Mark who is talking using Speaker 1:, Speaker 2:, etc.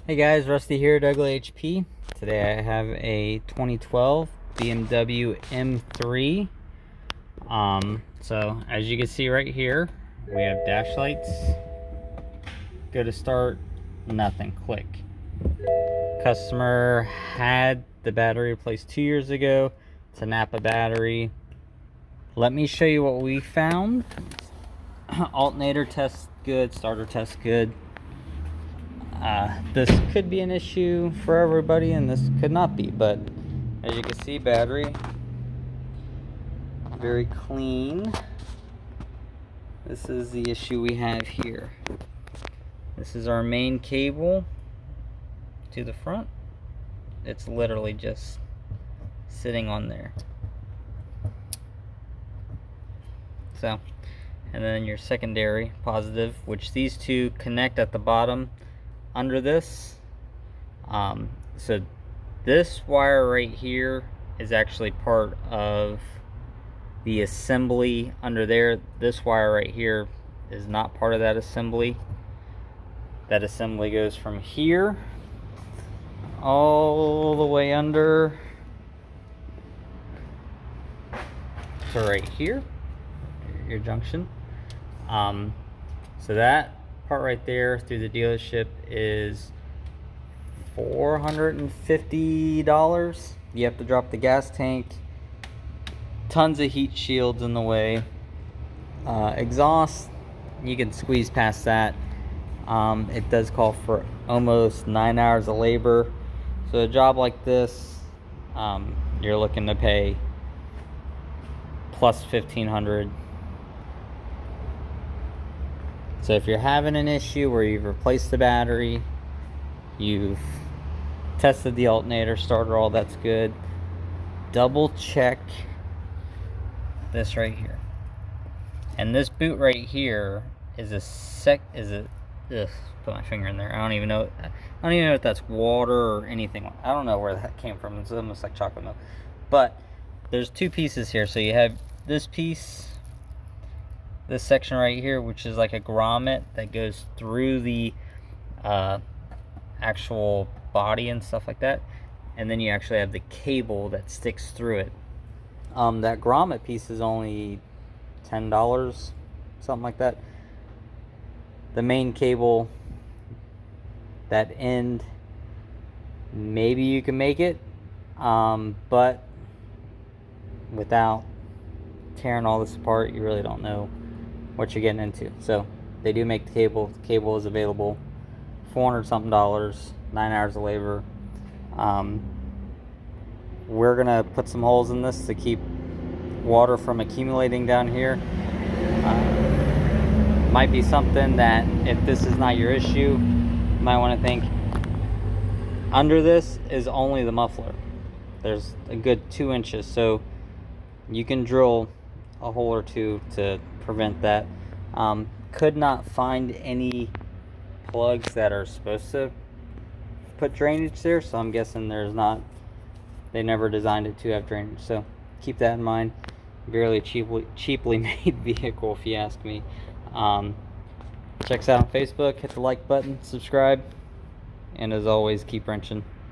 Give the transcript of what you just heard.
Speaker 1: Hey guys, Rusty here, Douglas HP. Today I have a 2012 BMW M3. So as you can see right here, we have dash lights. Go to start, nothing, click. Customer had the battery replaced 2 years ago. It's a Napa battery. Let me show you what we found. Alternator tests good, starter tests good. This could be an issue for everybody and this could not be, but as you can see, battery very clean. This is the issue we have here. This is our main cable to the front. It's literally just sitting on there. So, and then your secondary positive, which these two connect at the bottom under this. So this wire right here is actually part of the assembly under there. This wire right here is not part of that assembly. That assembly goes from here all the way under to right here, your junction. So that part right there through the dealership is $450. You have to drop the gas tank, tons of heat shields in the way, exhaust, you can squeeze past that. It does call for almost 9 hours of labor, so a job like this, you're looking to pay plus $1,500. So if you're having an issue where you've replaced the battery, you've tested the alternator, starter, all that's good, double check this right here. And this boot right here is put my finger in there. I don't even know if that's water or anything. I don't know where that came from. It's almost like chocolate milk. But there's two pieces here. So you have this piece, this section right here, which is like a grommet that goes through the actual body and stuff like that, and then you actually have the cable that sticks through it. That grommet piece is only $10, something like that. The main cable, that end, maybe you can make it, but without tearing all this apart, you really don't know what you're getting into. So they do make the cable. The cable is available, $400 something, 9 hours of labor. We're gonna put some holes in this to keep water from accumulating down here. Might be something that, if this is not your issue, you might want to think under this is only the muffler. There's a good 2 inches, so you can drill a hole or two to prevent that. Could not find any plugs that are supposed to put drainage there, so I'm guessing there's not. They never designed it to have drainage, so keep that in mind. Barely cheaply made vehicle, if you ask me. Check us out on Facebook, hit the like button, subscribe, and as always, keep wrenching.